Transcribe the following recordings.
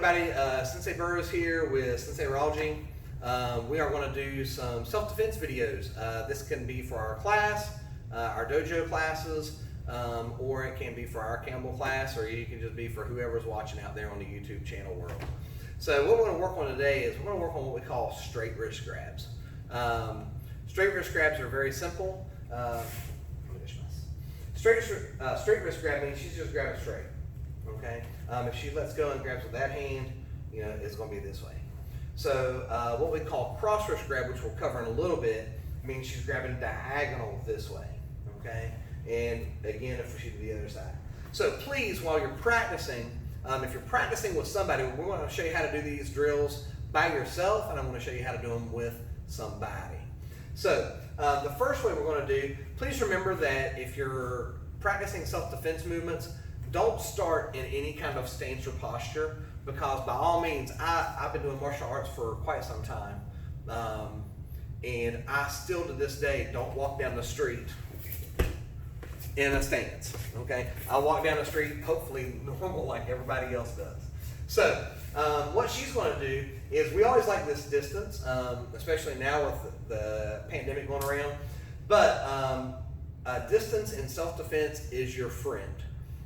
everybody, Sensei Burrows here with Sensei Raji. We are going to do some self-defense videos. This can be for our class, our dojo classes, or it can be for our Campbell class, or you can just be for whoever's watching out there on the YouTube channel world. So what we're going to work on today is we're going to work on what we call straight wrist grabs. Straight wrist grabs are very simple. Straight wrist grab means she's just grabbing straight. Okay. If she lets go and grabs with that hand, you know, it's going to be this way. So what we call cross wrist grab, which we'll cover in a little bit, means she's grabbing diagonal this way. Okay. And again, if she do the other side. So please, while you're practicing, if you're practicing with somebody, we're going to show you how to do these drills by yourself, and I'm going to show you how to do them with somebody. So the first way we're going to do, please remember that if you're practicing self-defense movements, don't start in any kind of stance or posture, because by all means, I've been doing martial arts for quite some time, and I still to this day don't walk down the street in a stance. Okay, I walk down the street hopefully normal like everybody else does. So what she's going to do is, we always like this distance, especially now with the pandemic going around, but distance in self-defense is your friend.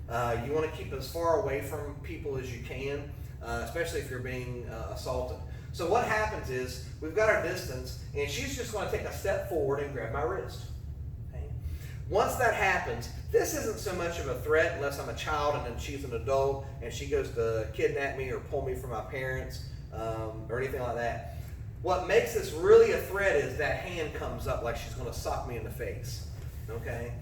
You want to keep as far away from people as you can, especially if you're being assaulted. So what happens is, we've got our distance, and she's just going to take a step forward and grab my wrist. Okay? Once that happens, this isn't so much of a threat unless I'm a child and then she's an adult and she goes to kidnap me or pull me from my parents or anything like that. What makes this really a threat is that hand comes up like she's going to sock me in the face. Okay?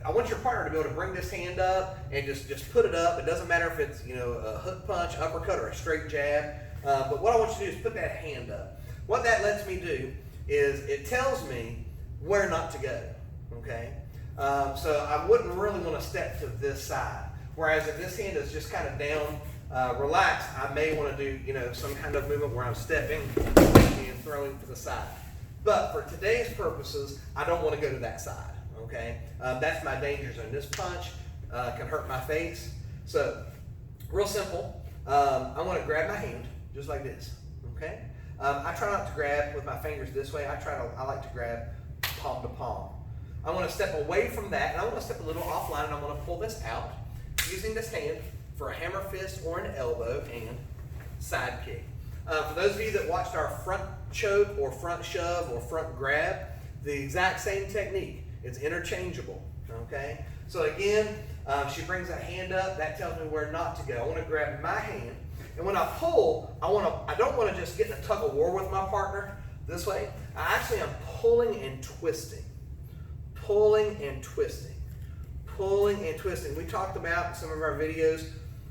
I want your partner to be able to bring this hand up and just put it up. It doesn't matter if it's, you know, a hook punch, uppercut, or a straight jab. But what I want you to do is put that hand up. What that lets me do is it tells me where not to go. Okay? So I wouldn't really want to step to this side. Whereas if this hand is just kind of down, relaxed, I may want to do, you know, some kind of movement where I'm stepping and throwing to the side. But for today's purposes, I don't want to go to that side. Okay, that's my danger zone. This punch can hurt my face. So, real simple. I want to grab my hand just like this. Okay, I try not to grab with my fingers this way. I like to grab palm to palm. I want to step away from that, and I want to step a little offline, and I'm going to pull this out using this hand for a hammer fist or an elbow and side kick. For those of you that watched our front choke or front shove or front grab, the exact same technique. It's interchangeable, okay? So again, she brings that hand up. That tells me where not to go. I want to grab my hand, and when I pull, I don't want to just get in a tug of war with my partner this way. I actually am pulling and twisting, pulling and twisting, pulling and twisting. We talked about in some of our videos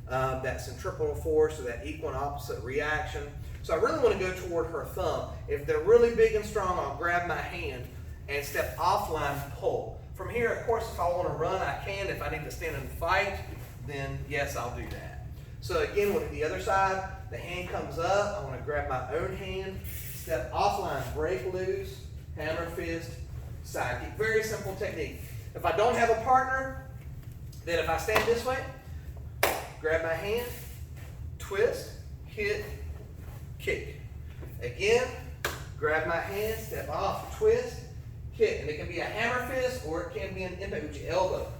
that centripetal force, or that equal and opposite reaction. So I really want to go toward her thumb. If they're really big and strong, I'll grab my hand and step offline, pull. From here, of course, if I want to run, I can. If I need to stand and fight, then yes, I'll do that. So again, with the other side, the hand comes up. I want to grab my own hand, step offline, break loose, hammer fist, side kick. Very simple technique. If I don't have a partner, then if I stand this way, grab my hand, twist, hit, kick. Again, grab my hand, step off, twist, kick. And it can be a hammer fist, or it can be an impact with your elbow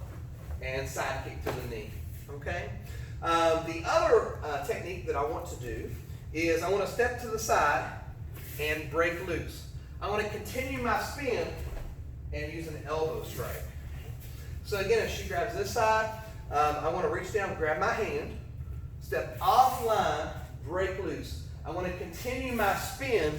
and side kick to the knee. Okay? The other technique that I want to do is I want to step to the side and break loose. I want to continue my spin and use an elbow strike. So again, if she grabs this side, I want to reach down, grab my hand, step offline, break loose. I want to continue my spin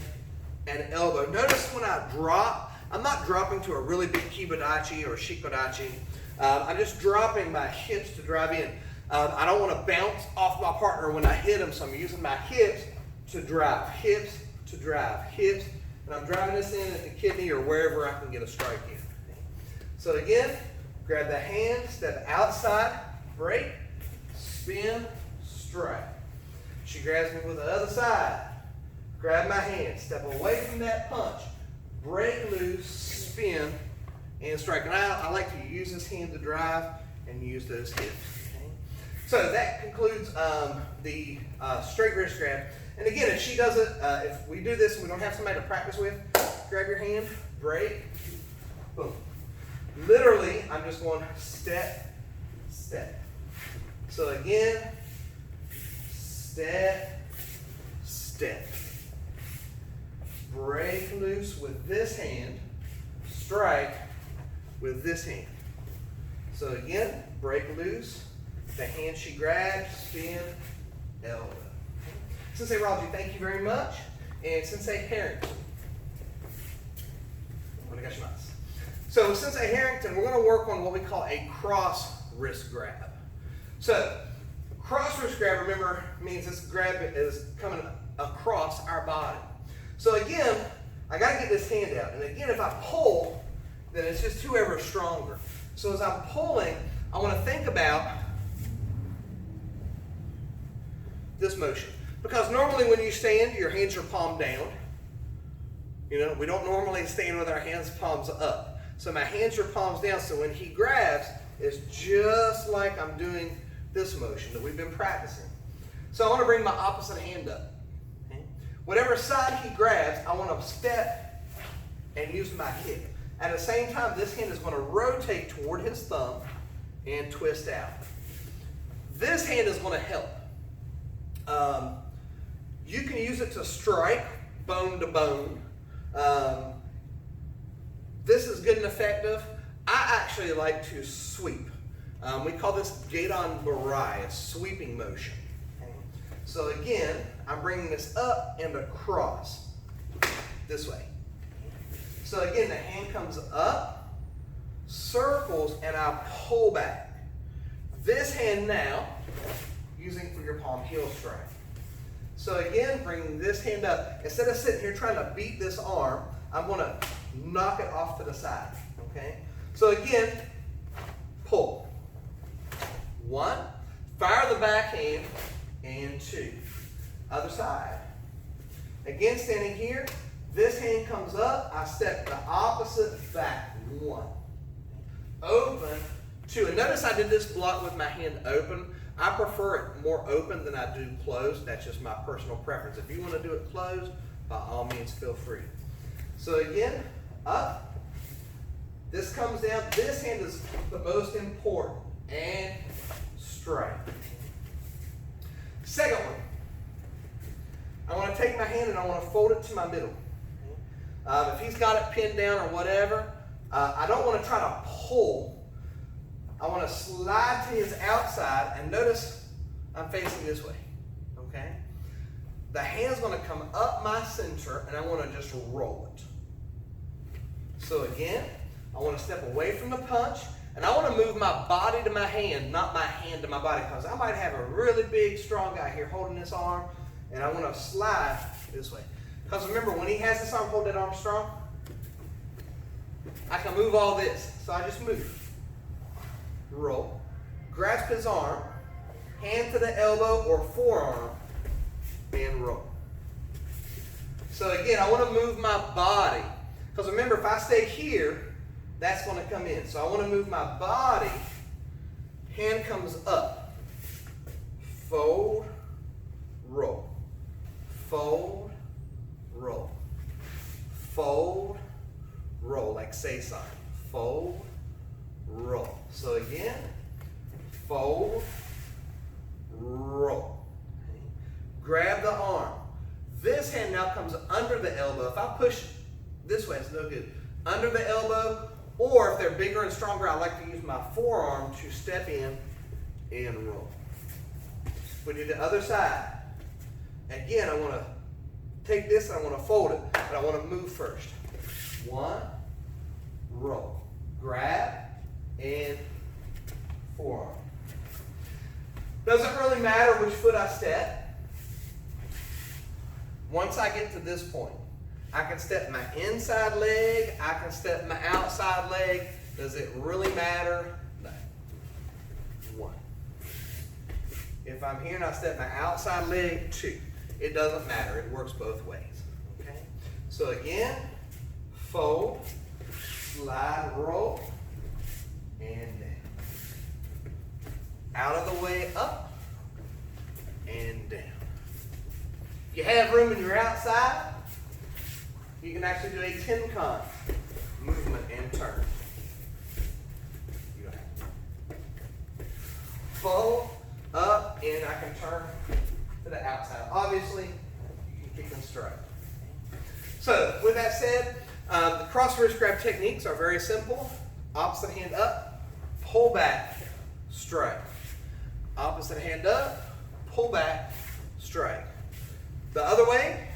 and elbow. Notice when I drop, I'm not dropping to a really big Kibadachi or Shikodachi. I'm just dropping my hips to drive in. I don't want to bounce off my partner when I hit him, so I'm using my hips to drive. Hips to drive. Hips, and I'm driving this in at the kidney or wherever I can get a strike in. So again, grab the hand, step outside, break, spin, strike. She grabs me with the other side. Grab my hand, step away from that punch, break loose, spin, and strike. And I like to use this hand to drive and use those hips. Okay? So that concludes the straight wrist grab. And again, if she does it, if we do this and we don't have somebody to practice with, grab your hand, break, boom. Literally, I'm just going step, step. So again, step, step. Break loose with this hand, strike with this hand. So again, break loose, the hand she grabs, spin, elbow. Sensei Raji, thank you very much. And Sensei Harrington. So with Sensei Harrington, we're going to work on what we call a cross wrist grab. So cross wrist grab, remember, means this grab is coming across our body. So again, I got to get this hand out. And again, if I pull, then it's just whoever is stronger. So as I'm pulling, I want to think about this motion. Because normally when you stand, your hands are palm down. You know, we don't normally stand with our hands palms up. So my hands are palms down, so when he grabs, it's just like I'm doing this motion that we've been practicing. So I want to bring my opposite hand up. Okay? Whatever side he grabs, I want to step and use my hip. At the same time, this hand is going to rotate toward his thumb and twist out. This hand is going to help. You can use it to strike bone to bone. This is good and effective. I actually like to sweep. We call this Gedan Barai, a sweeping motion. Okay? So again, I'm bringing this up and across this way. So again, the hand comes up, circles, and I pull back. This hand now, using for your palm heel strike. So again, bringing this hand up. Instead of sitting here trying to beat this arm, I'm going to knock it off to the side. Okay? So again, pull. 1, fire the backhand, and 2. Other side. Again, standing here, this hand comes up, I step the opposite back. 1. Open, 2. And notice I did this block with my hand open. I prefer it more open than I do closed. That's just my personal preference. If you want to do it closed, by all means, feel free. So again, up. This comes down. This hand is the most important. And strike. Second one. I want to take my hand and I want to fold it to my middle. If he's got it pinned down or whatever, I don't want to try to pull. I want to slide to his outside, and notice I'm facing this way, okay? The hand's going to come up my center, and I want to just roll it. So again, I want to step away from the punch, and I want to move my body to my hand, not my hand to my body, because I might have a really big, strong guy here holding this arm, and I want to slide this way. Because remember, when he has this arm, hold that arm strong, I can move all this. So I just move. Roll, grasp his arm, hand to the elbow or forearm, and roll. So again, I want to move my body. Because remember, if I stay here, that's going to come in. So I want to move my body, hand comes up, fold, roll, fold, roll, fold, roll, like say sign, fold, roll. So again, fold, roll. Okay. Grab the arm. This hand now comes under the elbow. If I push this way, it's no good. Under the elbow, or if they're bigger and stronger, I like to use my forearm to step in and roll. We do the other side. Again, I want to take this and I want to fold it, but I want to move first. 1, roll. Grab, and forearm. Doesn't really matter which foot I step. Once I get to this point, I can step my inside leg, I can step my outside leg. Does it really matter? No. 1. If I'm here and I step my outside leg, 2. It doesn't matter. It works both ways. Okay? So again, fold, slide, roll, and down. out of the way, up and down. If you have room and you're outside, you can actually do a ten-con movement and turn. You don't have to. Full, up, and I can turn to the outside. Obviously, you can kick and strike. So, with that said, the cross wrist grab techniques are very simple. Opposite hand up, pull back, strike. Opposite hand up, pull back, strike. The other way,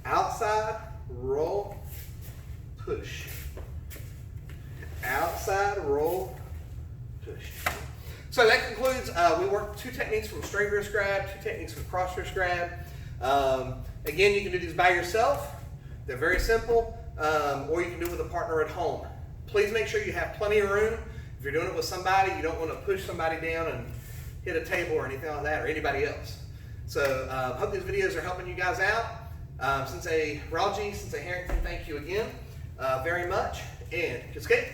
outside, roll, push. Outside, roll, push. So that concludes, we worked 2 techniques from straight wrist grab, 2 techniques from cross wrist grab. Again, you can do these by yourself. They're very simple, or you can do it with a partner at home. Please make sure you have plenty of room. If you're doing it with somebody, you don't want to push somebody down and hit a table or anything like that, or anybody else. So hope these videos are helping you guys out. Sensei Raji, Sensei Harrington, thank you again very much. And Kisuke.